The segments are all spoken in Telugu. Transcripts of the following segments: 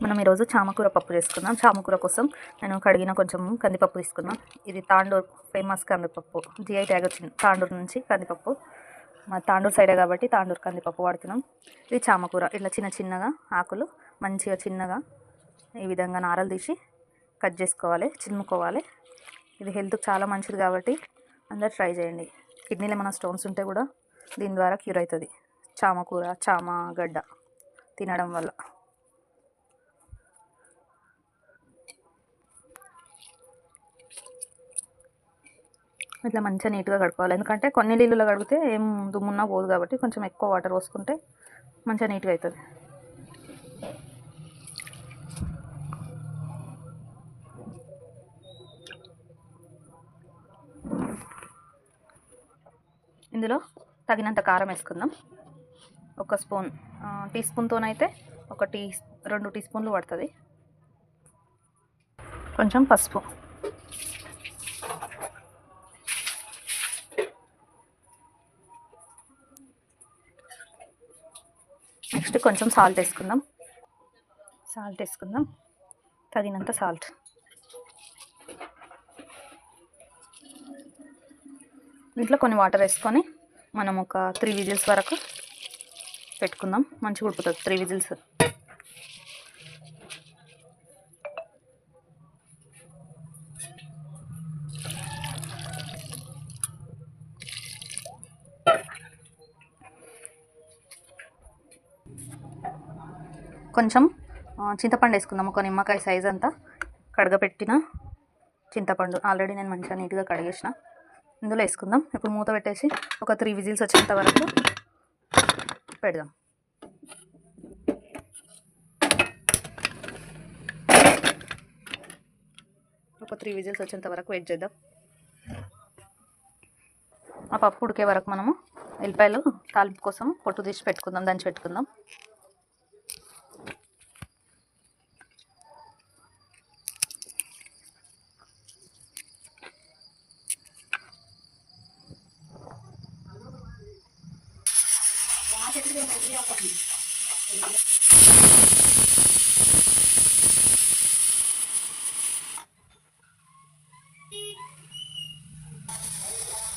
మనం ఈరోజు చామకూర పప్పు చేసుకుందాం. చామకూర కోసం నేను కడిగిన కొంచెం కందిపప్పు తీసుకున్నాం. ఇది తాండూర్ ఫేమస్ కందిపప్పు, జిఐ ట్యాగ్ వచ్చింది తాండూర్ నుంచి కందిపప్పు. మా తాండూర్ సైడే కాబట్టి తాండూర్ కందిపప్పు వాడుతున్నాం. ఇది చామకూర ఇట్లా చిన్న చిన్నగా ఆకులు మంచిగా చిన్నగా ఈ విధంగా నారలు తీసి కట్ చేసుకోవాలి, చిమ్ముకోవాలి. ఇది హెల్త్కి చాలా మంచిది కాబట్టి అందరు ట్రై చేయండి. కిడ్నీలో ఏమైనా స్టోన్స్ ఉంటే కూడా దీని ద్వారా క్యూర్ అవుతుంది. చామకూర, చామగడ్డ తినడం వల్ల. ఇట్లా మంచిగా నీట్గా కడుక్కోవాలి. ఎందుకంటే కొన్ని నీళ్ళలో కడిగితే ఏం దుమ్మున్నా పోదు కాబట్టి కొంచెం ఎక్కువ వాటర్ పోసుకుంటే మంచిగా నీట్గా అవుతుంది. ఇందులో తగినంత కారం వేసుకుందాం. ఒక స్పూన్, టీ స్పూన్తోనైతే ఒక 2 టీ స్పూన్లు పడుతుంది. కొంచెం పసుపు, నెక్స్ట్ కొంచెం సాల్ట్ వేసుకుందాం. తగినంత సాల్ట్. దీంట్లో కొన్ని వాటర్ వేసుకొని మనం ఒక 3 విజిల్స్ వరకు పెట్టుకుందాం. మంచిగా ఉడుకుతుంది 3 విజిల్స్. కొంచెం చింతపండు వేసుకుందాం. ఒక నిమ్మకాయ సైజ్ అంతా కడగపెట్టిన చింతపండు ఆల్రెడీ నేను మంచిగా నీట్గా కడిగేసిన. ఇందులో వేసుకుందాం. ఇప్పుడు మూత పెట్టేసి ఒక 3 విజిల్స్ వచ్చేంత వరకు పెడదాం. ఒక 3 విజిల్స్ వచ్చేంత వరకు వెయిట్ చేద్దాం. ఆ పప్పు ఉడికే వరకు మనము ఎల్లిపాయలు తాలింపు కోసం పొట్టు తీసి పెట్టుకుందాం, దంచి పెట్టుకుందాం.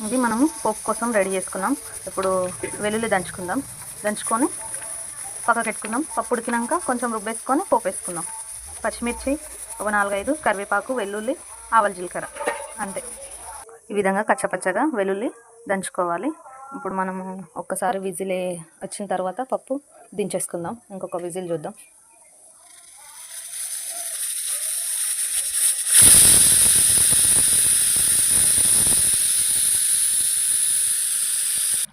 ఇది మనము పోపు కోసం రెడీ చేసుకున్నాం. ఇప్పుడు వెల్లుల్లి దంచుకొని పక్కకు పెట్టుకుందాం. పప్పు ఉడికినాక కొంచెం రుబ్బేసుకొని పోపు వేసుకుందాం. పచ్చిమిర్చి ఒక 4-5, కరివేపాకు, వెల్లుల్లి, ఆవాల జీలకర్ర, అంతే. ఈ విధంగా కచ్చపచ్చగా వెల్లుల్లి దంచుకోవాలి. ఇప్పుడు మనము ఒక్కసారి విజిల్ వచ్చిన తర్వాత పప్పు దించేసుకుందాం. ఇంకొక విజిల్ చూద్దాం.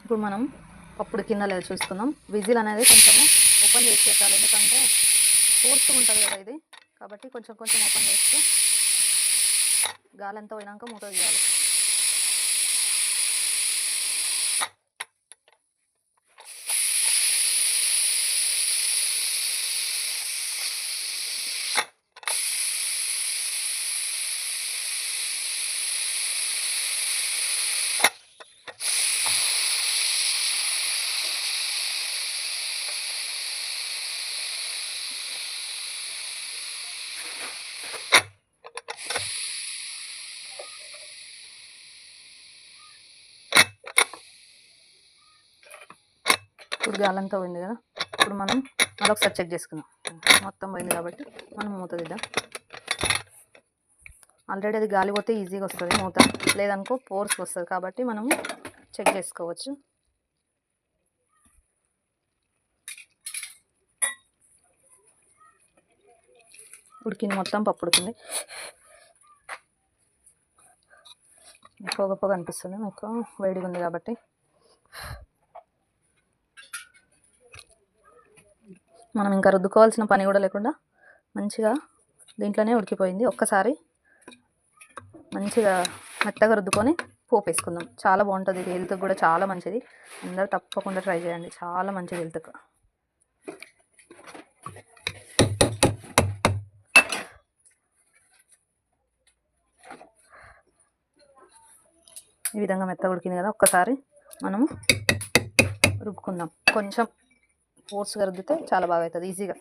ఇప్పుడు మనం పప్పుడు కింద లేదు చూసుకుందాం. విజిల్ అనేది కొంచెం ఓపెన్ చేసి పెట్టాలి. ఎందుకంటే ఫోర్స్ ఉంటుంది కదా ఇది, కాబట్టి కొంచెం ఓపెన్ చేస్తూ గాలి అంతా పోయినాక మూత తీయాలి. ఇప్పుడు గాలంతా పోయింది కదా. ఇప్పుడు మనం మరొకసారి చెక్ చేసుకుందాం. మొత్తం పోయింది కాబట్టి మనం మూత తీద్దాం. ఆల్రెడీ అది గాలి పోతే ఈజీగా వస్తుంది మూత, లేదనుకో పోర్స్ వస్తుంది. కాబట్టి మనము చెక్ చేసుకోవచ్చు. ఉడికింది, మొత్తం పప్పు ఉడికింది. పొగ అనిపిస్తుంది మీకు, వేడిగా ఉంది కాబట్టి. మనం ఇంకా రుద్దుకోవాల్సిన పని కూడా లేకుండా మంచిగా దీంట్లోనే ఉడికిపోయింది. ఒక్కసారి మంచిగా మెత్తగా రుద్దుకొని పోపు వేసుకుందాం. చాలా బాగుంటుంది. ఇది హెల్త్కి కూడా చాలా మంచిది. అందరూ తప్పకుండా ట్రై చేయండి. చాలా మంచిది హెల్త్కి. ఈ విధంగా మెత్తగా ఉడికింది కదా. ఒక్కసారి మనము రుబ్బుకుందాం. కొంచెం ఫోర్స్గా రుద్దితే చాలా బాగా అవుతుంది ఈజీగా.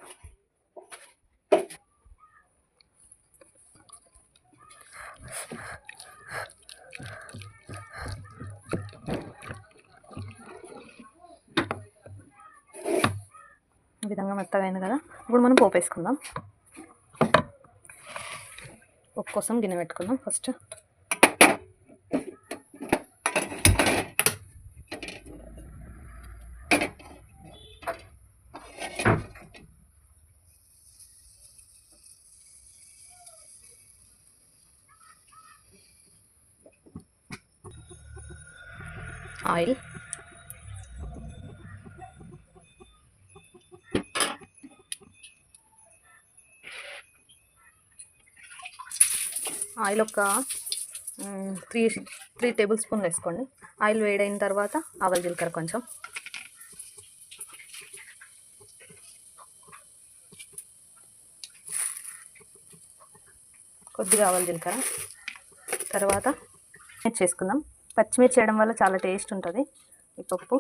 ఈ విధంగా మెత్తగా అయింది కదా. ఇప్పుడు మనం పోపు వేసుకుందాం. పోపు కోసం గిన్నె పెట్టుకుందాం. ఫస్ట్ ఆయిల్, ఆయిల్ ఒక 3 టేబుల్ స్పూన్లు వేసుకోండి. ఆయిల్ వేడైన తర్వాత ఆవాల జీలకర్ర కొంచెం, కొద్దిగా ఆవాల జీలకర్ర, తర్వాత మిర్చి వేసుకుందాం. పచ్చిమిర్చి వేయడం వల్ల చాలా టేస్ట్ ఉంటుంది ఈ పప్పు.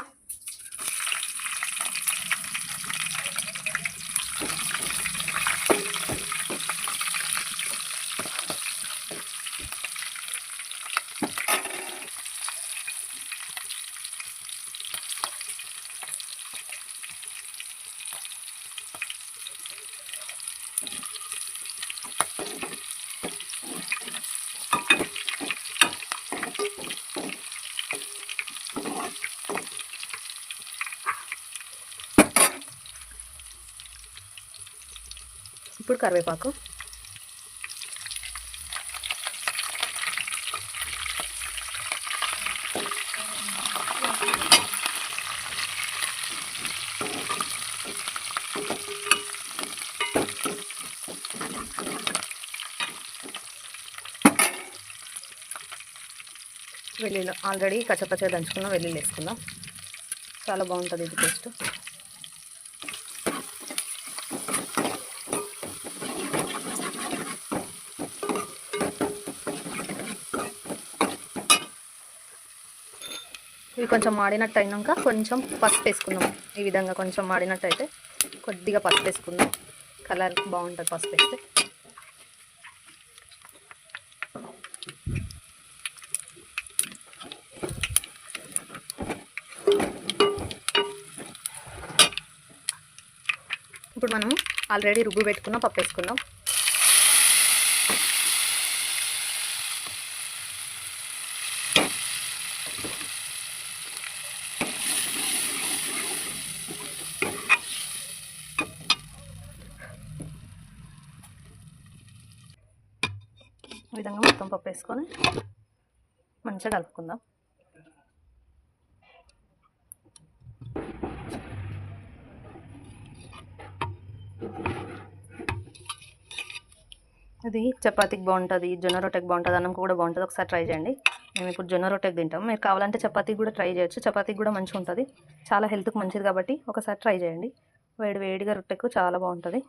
ఇప్పుడు కరివేపాకు, వెల్లుల్లి ఆల్రెడీ కచ్చపచ్చగా దంచుకున్న వెల్లుల్లి వేసుకుందాం. చాలా బాగుంటుంది ఇది టేస్ట్. ఇవి కొంచెం మాడినట్టు అయినాక కొంచెం పసుపు వేసుకుందాం. ఈ విధంగా కొంచెం మాడినట్టు అయితే కొద్దిగా పసుపు వేసుకుందాం. కలర్ బాగుంటుంది పసుపు వేస్తే. ఇప్పుడు మనం ఆల్రెడీ రుబ్బు పెట్టుకున్న పప్పు వేసుకుందాం. ఈ విధంగా మొత్తం పప్పు వేసుకొని మంచిగా కలుపుకుందాం. ఇది చపాతీకి బాగుంటుంది, జొన్న రొట్టెకి బాగుంటుంది, అన్నం కూడా బాగుంటుంది. ఒకసారి ట్రై చేయండి. మేము ఇప్పుడు జొన్న రొట్టెకి తింటాం. మీరు కావాలంటే చపాతీకి కూడా ట్రై చేయొచ్చు. చపాతీకి కూడా మంచిగా ఉంటుంది, చాలా హెల్త్కి మంచిది కాబట్టి ఒకసారి ట్రై చేయండి. వేడిగా రొట్టెకు చాలా బాగుంటుంది.